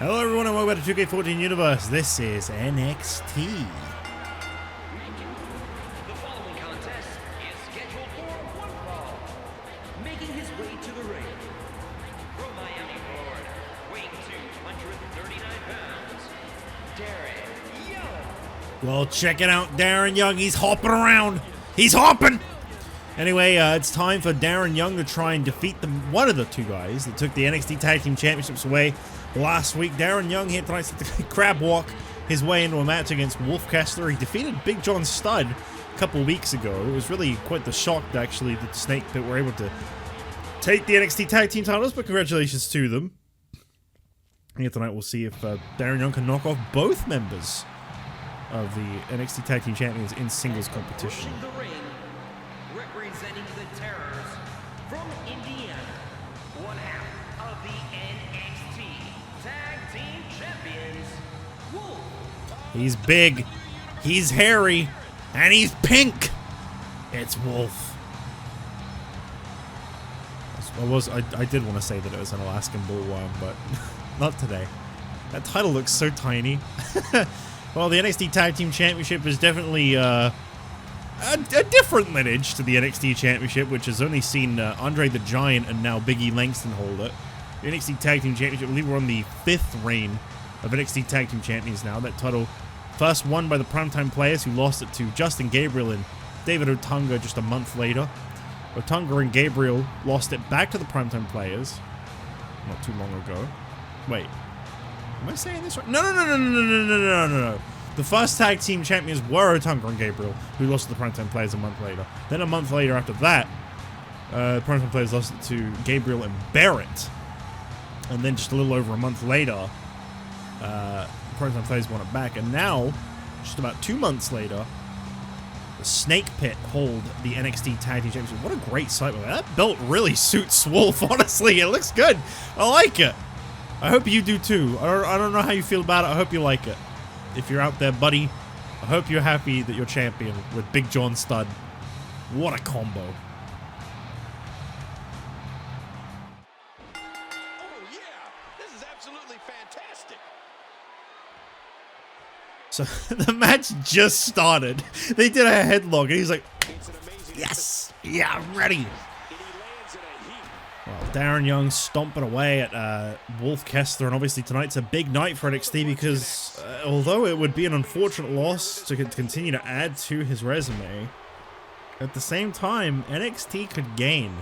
Hello everyone and welcome to 2K14 Universe. This is NXT. The following contest is scheduled for one fall. Making his way to the ring. From Miami, Florida, weighing 239 pounds, Darren Young. Well, check it out, Darren Young. He's hopping around. He's hopping! Anyway, it's time for Darren Young to try and defeat one of the two guys that took the NXT Tag Team Championships away last week. Darren Young here tonight to crab walk his way into a match against Wolfe Kessler. He defeated Big John Studd a couple of weeks ago. It was really quite the shock, actually, that the Snake Pit were able to take the NXT Tag Team titles, but congratulations to them. Here tonight we'll see if Darren Young can knock off both members of the NXT Tag Team Champions in singles competition. Representing the Terrors from Indiana, one half of the NXT Tag Team Champions, Wolfe. He's big, he's hairy, and he's pink. It's Wolfe. I did want to say that it was an Alaskan bullworm, but not today. That title looks so tiny. Well, the NXT Tag Team Championship is definitely a different lineage to the NXT Championship, which has only seen Andre the Giant and now Big E Langston hold it. The NXT Tag Team Championship, I believe we're on the 5th reign of NXT Tag Team Champions now. That title first won by the Primetime Players, who lost it to Justin Gabriel and David Otunga just a month later. Otunga and Gabriel lost it back to the Primetime Players not too long ago. Wait, am I saying this right? No. The first tag team champions were Otunga and Gabriel, who lost to the Primetime Players a month later. Then a month later after that, Primetime Players lost it to Gabriel and Barrett. And then just a little over a month later, Primetime Players won it back. And now, just about 2 months later, the Snake Pit hold the NXT Tag Team Championship. What a great sight. That belt really suits Wolfe, honestly. It looks good. I like it. I hope you do too. I don't know how you feel about it. I hope you like it. If you're out there, buddy, I hope you're happy that you're champion with Big John Studd. What a combo. Oh yeah, this is absolutely fantastic. So the match just started. They did a headlock and he's like, yes, yeah, I'm ready. Well, Darren Young stomping away at Wolfe Kessler, and obviously tonight's a big night for NXT because although it would be an unfortunate loss to continue to add to his resume, at the same time, NXT could gain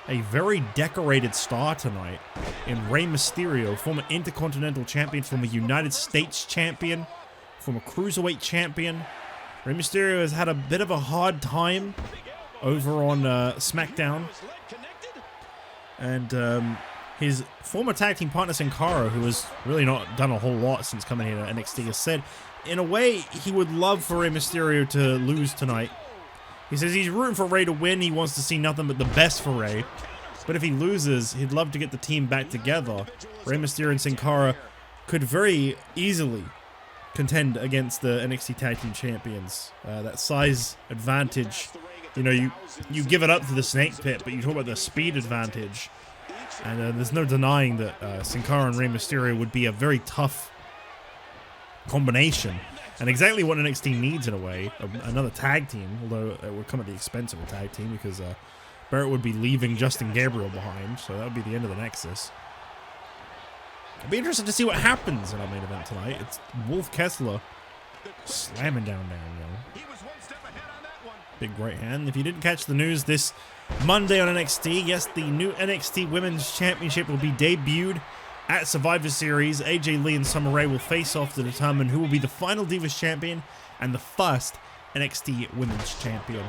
a very decorated star tonight in Rey Mysterio, former Intercontinental Champion, former United States Champion, former Cruiserweight Champion. Rey Mysterio has had a bit of a hard time over on SmackDown. And his former tag team partner Sin Cara, who has really not done a whole lot since coming here to NXT, has said, in a way, he would love for Rey Mysterio to lose tonight. He says he's rooting for Rey to win. He wants to see nothing but the best for Rey. But if he loses, he'd love to get the team back together. Rey Mysterio and Sin Cara could very easily contend against the NXT Tag Team Champions. That size advantage, you know, you give it up to the Snake Pit, but you talk about the speed advantage, and there's no denying that Sin Cara and Rey Mysterio would be a very tough combination, and exactly what NXT needs in a way, another tag team, although it would come at the expense of a tag team because Barrett would be leaving Justin Gabriel behind, so that would be the end of the Nexus. It'd be interesting to see what happens in our main event tonight. It's Wolfe Kessler slamming down Darren Young. Big right hand. If you didn't catch the news this Monday on NXT, yes, the new NXT Women's Championship will be debuted at Survivor Series. AJ Lee and Summer Rae will face off to determine who will be the final Divas Champion and the first NXT Women's Champion.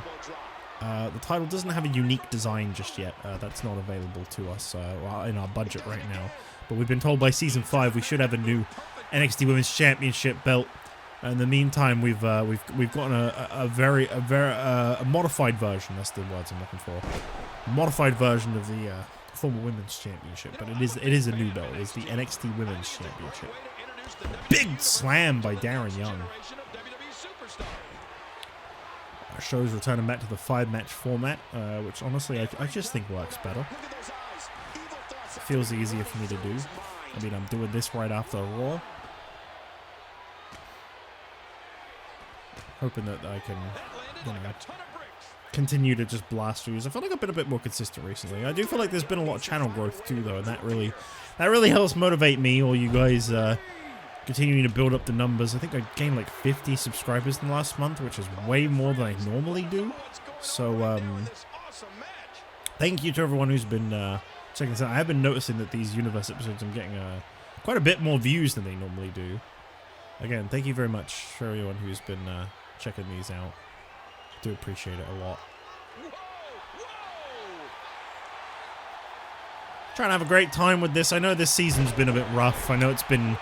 The title doesn't have a unique design just yet. That's not available to us in our budget right now. But we've been told by Season 5 we should have a new NXT Women's Championship belt. In the meantime, we've gotten a modified version. That's the words I'm looking for. A modified version of the former Women's Championship, but it is a new belt. It's the NXT Women's Championship. Big slam by Darren Young. Our show's returning back to the 5-match format, which honestly I just think works better. Feels easier for me to do. I mean, I'm doing this right after Raw. Hoping that I can, you know, continue to just blast through. I feel like I've been a bit more consistent recently. I do feel like there's been a lot of channel growth too, though, and that really helps motivate me, or you guys continuing to build up the numbers. I think I gained like 50 subscribers in the last month, which is way more than I normally do. So, thank you to everyone who's been checking this out. I have been noticing that these Universe episodes, I'm getting quite a bit more views than they normally do. Again, thank you very much for everyone who's been checking these out. Do appreciate it a lot. Trying to have a great time with this. I know this season's been a bit rough. I know it's been...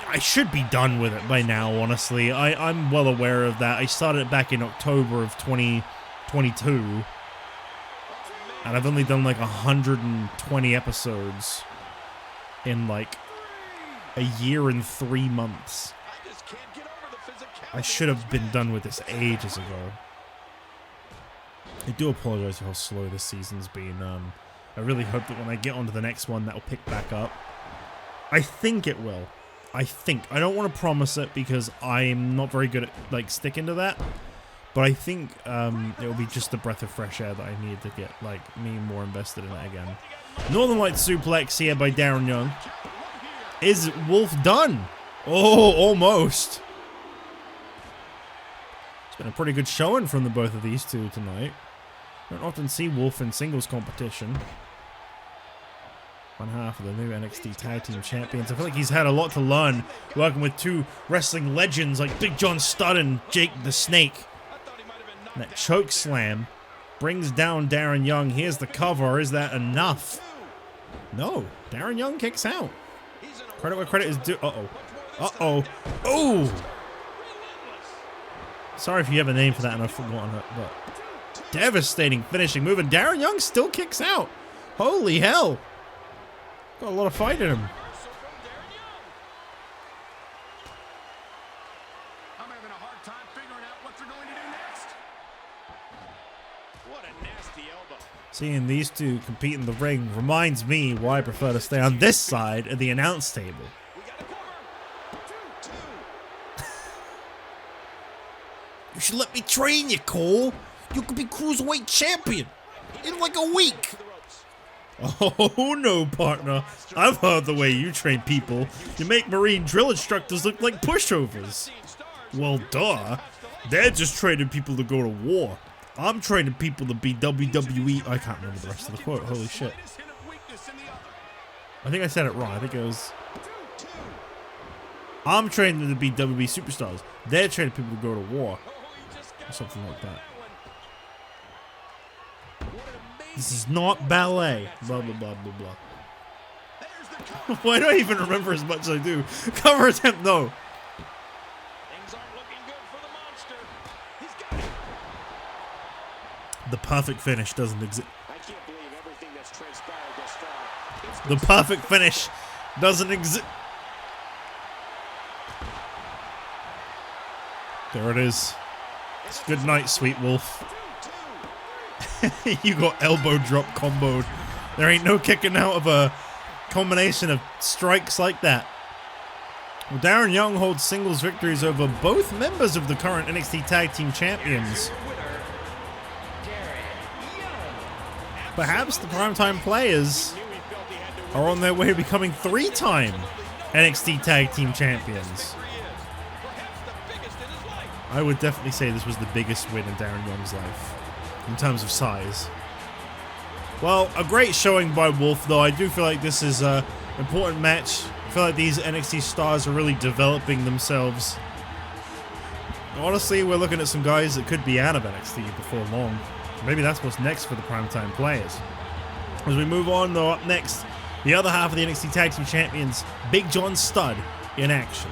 I should be done with it by now, honestly. I'm well aware of that. I started it back in October of 2022. And I've only done like 120 episodes in like a year and 3 months. I should have been done with this ages ago. I do apologize for how slow this season's been. I really hope that when I get onto the next one, that'll pick back up. I think it will. I don't want to promise it because I'm not very good at like sticking to that. But I think it will be just the breath of fresh air that I need to get like me more invested in it again. Northern Light suplex here by Darren Young. Is Wolfe done? Oh, almost. It's been a pretty good showing from the both of these two tonight. Don't often see Wolfe in singles competition. One half of the new NXT Tag Team Champions. I feel like he's had a lot to learn working with two wrestling legends like Big John Studd and Jake the Snake. And that choke slam brings down Darren Young. Here's the cover. Is that enough? No. Darren Young kicks out. Credit where credit is due. Uh-oh. Uh-oh. Oh! Sorry if you have a name for that and I've forgotten it, but... devastating finishing move, and Darren Young still kicks out. Holy hell. Got a lot of fight in him. I'm having a hard time figuring out what they're going to do next. What a nasty elbow. Seeing these two compete in the ring reminds me why I prefer to stay on this side of the announce table. We got a cover. Two. You should let me train you, Cole. You could be Cruiserweight Champion in like a week. Oh no, partner. I've heard the way you train people. You make Marine drill instructors look like pushovers. Well, duh. They're just training people to go to war. I'm training people to be WWE. I can't remember the rest of the quote. Holy shit. I think I said it wrong. I think it was... I'm training them to be WWE superstars. They're training people to go to war. Or something like that. This is not ballet. Blah, blah, blah, blah, blah. Why do I even remember as much as I do? Cover attempt, no. Things aren't looking good for the monster. He's got it. The perfect finish doesn't exist. I can't believe everything that's transpired thus far. The perfect finish doesn't exist. There it is. It's good night, sweet Wolfe. You got elbow drop comboed. There ain't no kicking out of a combination of strikes like that. Well, Darren Young holds singles victories over both members of the current NXT Tag Team Champions. Perhaps the primetime players are on their way to becoming 3-time NXT Tag Team Champions. I would definitely say this was the biggest win in Darren Young's life. In terms of size. Well, a great showing by Wolfe, though. I do feel like this is an important match. I feel like these NXT stars are really developing themselves. Honestly, we're looking at some guys that could be out of NXT before long. Maybe that's what's next for the primetime players. As we move on, though, up next, the other half of the NXT Tag Team Champions, Big John Studd, in action.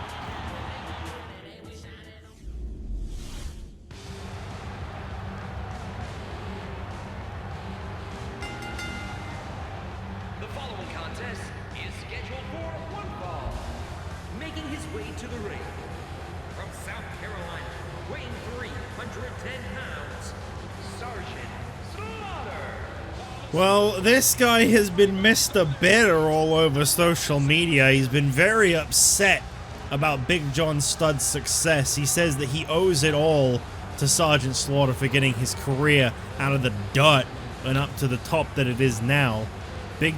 Well, this guy has been Mr. Bitter all over social media. He's been very upset about Big John Studd's success. He says that he owes it all to Sergeant Slaughter for getting his career out of the dirt and up to the top that it is now. Big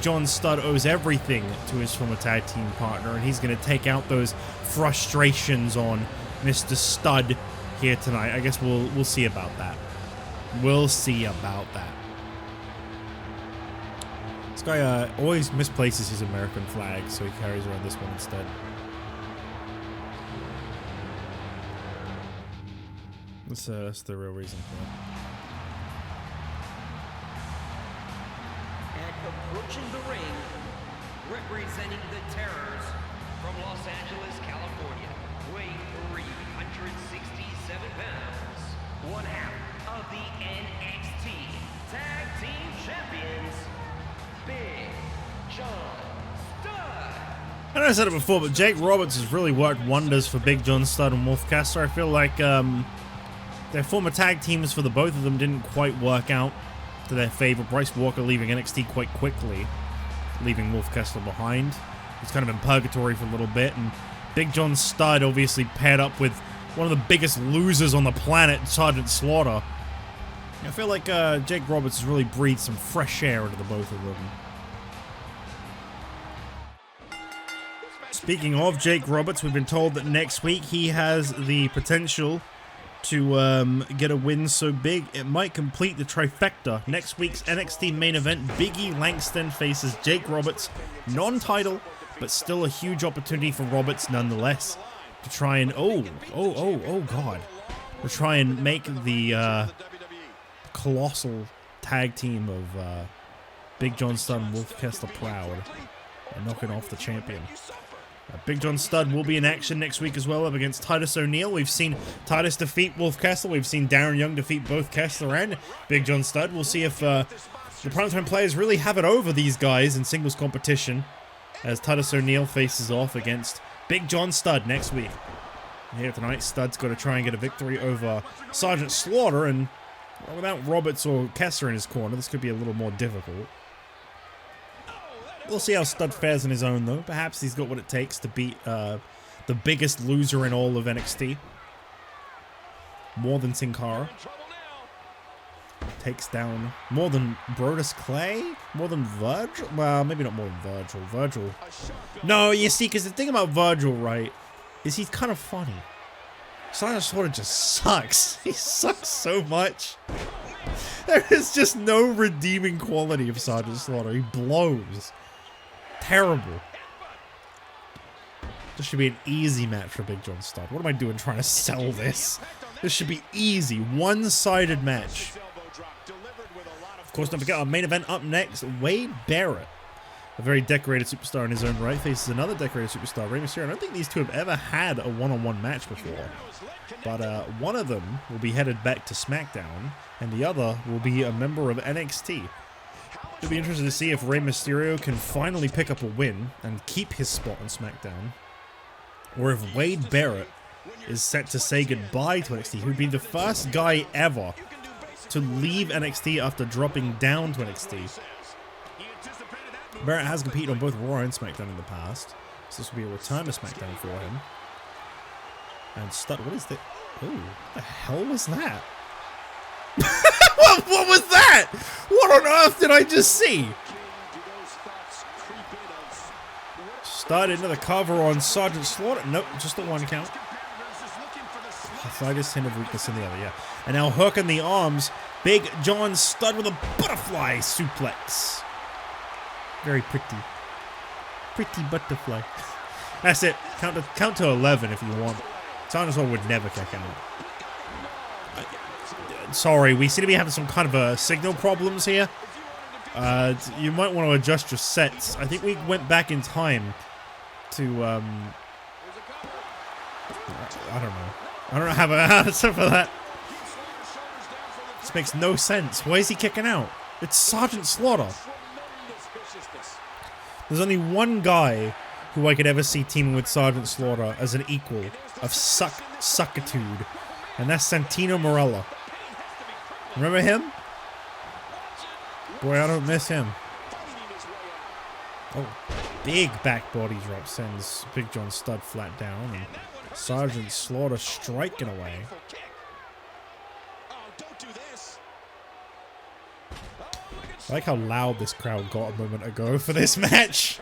John Studd owes everything to his former tag team partner, and he's going to take out those frustrations on Mr. Studd here tonight. I guess we'll see about that. We'll see about that. This guy always misplaces his American flag, so he carries around this one instead. That's the real reason for it. And approaching the ring, representing the Terrors from Los Angeles, California, weighing 367 pounds, one half of the NXT Tag Team Champions, Big John Studd. I know I said it before, but Jake Roberts has really worked wonders for Big John Studd and Wolfe Kessler. I feel like their former tag teams for the both of them didn't quite work out to their favor. Bryce Walker leaving NXT quite quickly, leaving Wolfe Kessler behind. He's kind of in purgatory for a little bit, and Big John Studd obviously paired up with one of the biggest losers on the planet, Sergeant Slaughter. I feel like Jake Roberts has really breathed some fresh air into the both of them. Speaking of Jake Roberts, we've been told that next week he has the potential to get a win so big it might complete the trifecta. Next week's NXT main event, Big E Langston faces Jake Roberts, non-title, but still a huge opportunity for Roberts nonetheless to try and God, to try and make the colossal tag team of Big John Studd and Wolfe Kessler proud and knocking off the champion. Big John Studd will be in action next week as well up against Titus O'Neil. We've seen Titus defeat Wolfe Kessler. We've seen Darren Young defeat both Kessler and Big John Studd. We'll see if the primetime players really have it over these guys in singles competition as Titus O'Neil faces off against Big John Studd next week. And here tonight, Studd's got to try and get a victory over Sergeant Slaughter, and without Roberts or Kessler in his corner, this could be a little more difficult. We'll see how Studd fares on his own, though. Perhaps he's got what it takes to beat the biggest loser in all of NXT. More than Sin Cara. Takes down more than Brodus Clay? More than Virgil? Well, maybe not more than Virgil. Virgil. No, you see, because the thing about Virgil, right, is he's kind of funny. Sergeant Slaughter just sucks. He sucks so much. There is just no redeeming quality of Sergeant Slaughter. He blows. Terrible. This should be an easy match for Big John Studd. What am I doing trying to sell this? This should be easy. One-sided match. Of course, don't forget our main event up next. Wade Barrett, a very decorated superstar in his own right, faces another decorated superstar, Rey Mysterio. I don't think these two have ever had a one-on-one match before. But one of them will be headed back to SmackDown, and the other will be a member of NXT. It'll be interesting to see if Rey Mysterio can finally pick up a win and keep his spot on SmackDown, or if Wade Barrett is set to say goodbye to NXT. He would be the first guy ever to leave NXT after dropping down to NXT. Barrett has competed on both Raw and SmackDown in the past, so this will be a return to SmackDown for him. And Studd, what is that? Ooh, what the hell was that? What was that? What on earth did I just see? Studd into the cover on Sergeant Slaughter. Nope, just the one count. Slightest hint of weakness in the other, yeah. And now hook in the arms. Big John Studd with a butterfly suplex. Very pretty. Pretty butterfly. That's it. Count to 11 if you want. Dinosaur would never kick out. Sorry, we seem to be having some kind of signal problems here. You might want to adjust your sets. I think we went back in time to, I don't know. I don't have an answer for that. This makes no sense. Why is he kicking out? It's Sergeant Slaughter. There's only one guy who I could ever see teaming with Sergeant Slaughter as an equal of suckitude, and that's Santino Marella. Remember him? Boy, I don't miss him. fighting his way out. Oh, big back body drop sends Big John Studd flat down. And Sergeant Slaughter striking away. Painful kick. Oh, don't do this. Oh, look at I like how loud this crowd got a moment ago for this match.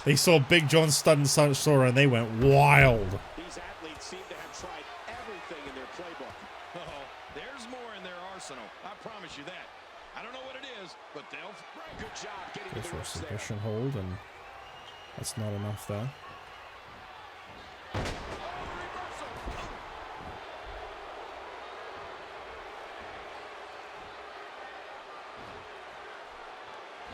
They saw Big John Studd and Sergeant Slaughter and they went wild. These athletes seem to have tried everything in their playbook. Oh, there's more in their arsenal. I promise you that. I don't know what it is, but they'll. Good job getting Goes to the for a ropes there. submission hold, and that's not enough there. Oh, reversal.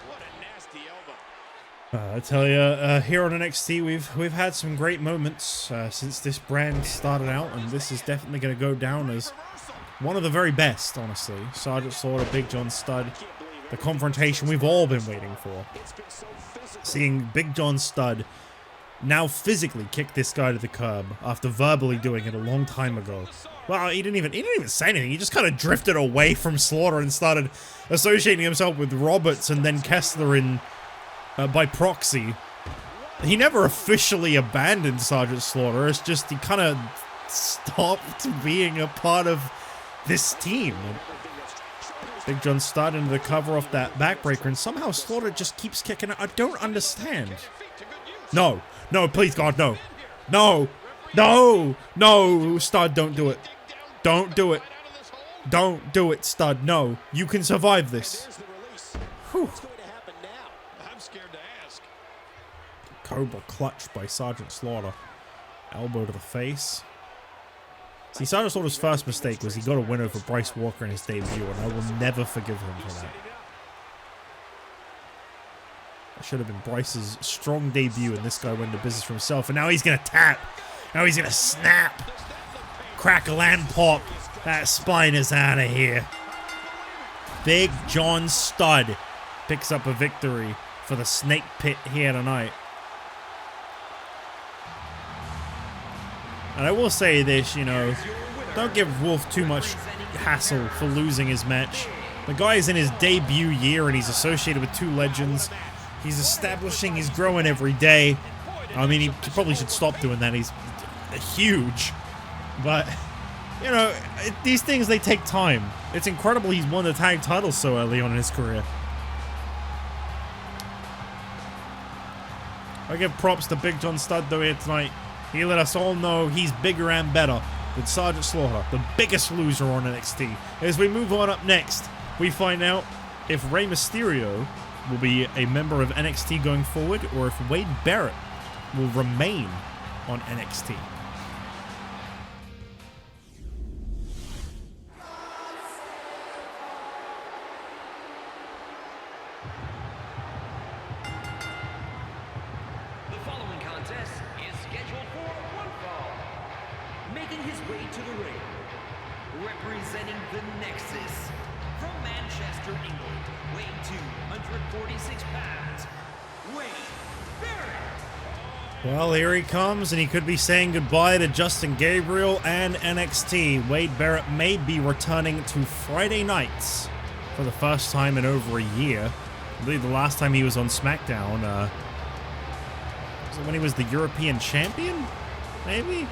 What a nasty elbow. I tell you, here on NXT, we've had some great moments since this brand started out, and this is definitely going to go down as one of the very best, honestly. Sergeant Slaughter, Big John Studd, the confrontation we've all been waiting for. It's been so physical. Seeing Big John Studd now physically kick this guy to the curb after verbally doing it a long time ago. Well, he didn't even say anything. He just kind of drifted away from Slaughter and started associating himself with Roberts and then Kessler in by proxy. He never officially abandoned Sergeant Slaughter. It's just he kind of stopped being a part of this team. Big John Studd into the cover off that backbreaker, and somehow Slaughter just keeps kicking it. I don't understand. No, no, please God, no. No, no, no, Studd, don't do it. Don't do it. Don't do it, Studd, no. You can survive this. There's the release. Whew. What's going to happen now? I'm scared to ask. Cobra clutched by Sergeant Slaughter. Elbow to the face. See, Sergeant Slaughter's first mistake was he got a win over Bryce Walker in his debut, and I will never forgive him for that. That should have been Bryce's strong debut, and this guy went into business for himself, and now he's going to tap. Now he's going to snap. Crackle and pop. That spine is out of here. Big John Studd picks up a victory for the Snake Pit here tonight. And I will say this, you know, don't give Wolfe too much hassle for losing his match. The guy is in his debut year and he's associated with two legends. He's establishing, he's growing every day. I mean, he probably should stop doing that. He's huge. But, you know, these things, they take time. It's incredible he's won the tag titles so early on in his career. I give props to Big John Studd, though, here tonight. He let us all know he's bigger and better than Sergeant Slaughter, the biggest loser on NXT. As we move on up next, we find out if Rey Mysterio will be a member of NXT going forward, or if Wade Barrett will remain on NXT. The following contest is scheduled for one fall. Making his way to the ring, representing the Nexus, from Manchester, England, weighing 246 pounds, Wade Barrett. Well, here he comes, and he could be saying goodbye to Justin Gabriel and NXT. Wade Barrett may be returning to Friday nights for the first time in over a year. I believe the last time he was on SmackDown, was it when he was the European champion? Maybe?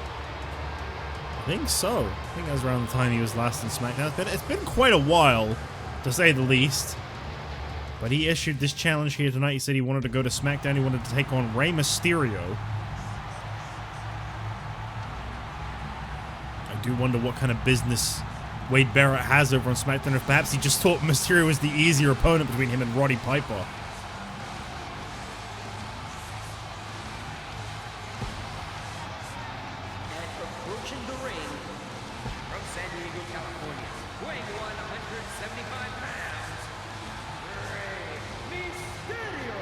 I think so. I think that was around the time he was last on SmackDown. It's been quite a while, to say the least. But he issued this challenge here tonight. He said he wanted to go to SmackDown. He wanted to take on Rey Mysterio. I do wonder what kind of business Wade Barrett has over on SmackDown. If perhaps he just thought Mysterio was the easier opponent between him and Roddy Piper. Approaching the ring from San Diego, California, weighing 175 pounds, Rey Mysterio.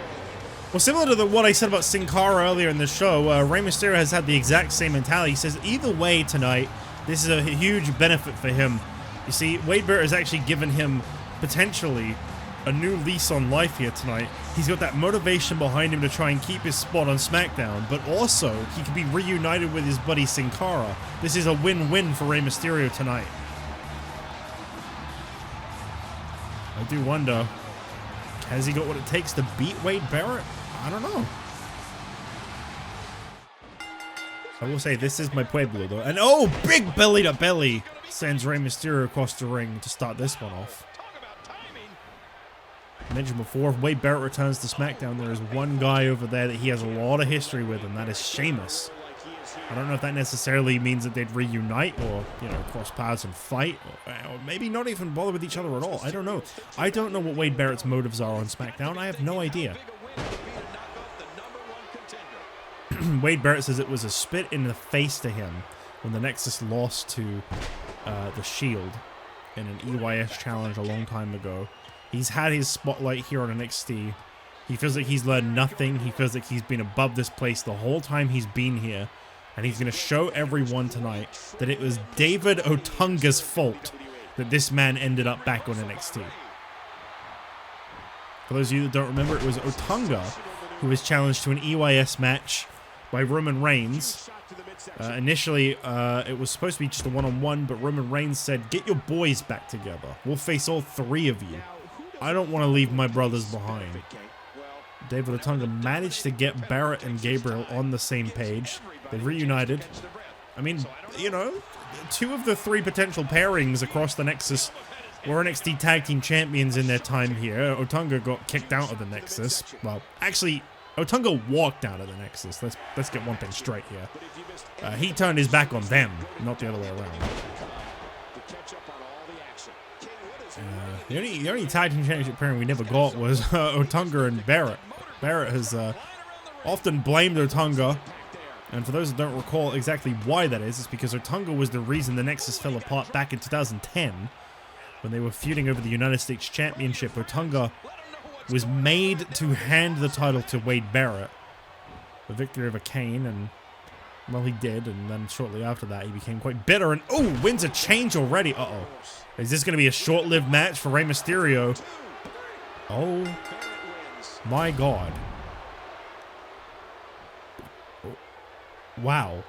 Well, similar to what I said about Sin Cara earlier in the show, Rey Mysterio has had the exact same mentality. He says either way tonight, this is a huge benefit for him. You see, Wade Barrett has actually given him potentially a new lease on life here tonight. He's got that motivation behind him to try and keep his spot on SmackDown, but also he could be reunited with his buddy Sin Cara. This is a win-win for Rey Mysterio tonight. I do wonder, Has he got what it takes to beat Wade Barrett? I don't know. I will say this is my Pueblo though. And oh, big belly to belly sends Rey Mysterio across the ring to start this one off. I mentioned before, if Wade Barrett returns to SmackDown, there is one guy over there that he has a lot of history with, and that is Sheamus. I don't know if that necessarily means that they'd reunite or, you know, cross paths and fight, or maybe not even bother with each other at all. I don't know. I don't know what Wade Barrett's motives are on SmackDown. I have no idea. Wade Barrett says it was a spit in the face to him when the Nexus lost to the Shield in an EYS challenge a long time ago. He's had his spotlight here on NXT. He feels like he's learned nothing. He feels like he's been above this place the whole time he's been here. And he's going to show everyone tonight that it was David Otunga's fault that this man ended up back on NXT. For those of you that don't remember, it was Otunga who was challenged to an EYS match by Roman Reigns. Initially, it was supposed to be just a one-on-one, but Roman Reigns said, "Get your boys back together. We'll face all three of you. I don't want to leave my brothers behind." David Otunga managed to get Barrett and Gabriel on the same page. They reunited. I mean, you know, two of the three potential pairings across the Nexus were NXT Tag Team Champions in their time here. Otunga got kicked out of the Nexus. Well, actually, Otunga walked out of the Nexus. Let's get one thing straight here. He turned his back on them, not the other way around. The only Tag Team Championship pairing we never got was Otunga and Barrett. Barrett has often blamed Otunga, and for those that don't recall exactly why that is, it's because Otunga was the reason the Nexus fell apart back in 2010 when they were feuding over the United States Championship. Otunga was made to hand the title to Wade Barrett, the victory over Kane, and well, he did, and then shortly after that he became quite bitter and wins a change already. Uh-oh. Is this going to be a short-lived match for Rey Mysterio? Oh my God. Wow.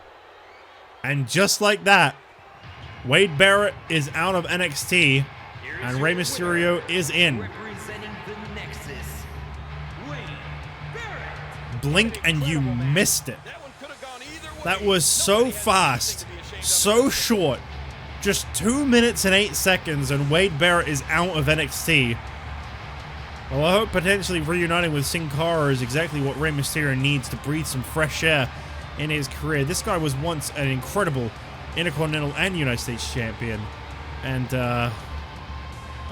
And just like that, Wade Barrett is out of NXT and Rey Mysterio is in. Representing the Nexus, Wade Barrett. Blink and you missed it. That was so fast, so short. Just 2 minutes and 8 seconds and Wade Barrett is out of NXT. Well, I hope potentially reuniting with Sin Cara is exactly what Rey Mysterio needs to breathe some fresh air in his career. This guy was once an incredible Intercontinental and United States champion. And,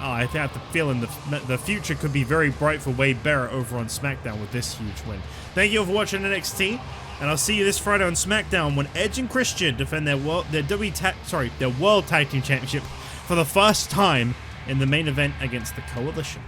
I have the feeling the future could be very bright for Wade Barrett over on SmackDown with this huge win. Thank you for watching NXT, and I'll see you this Friday on SmackDown when Edge and Christian defend their World Tag Team Championship for the first time in the main event against the Coalition.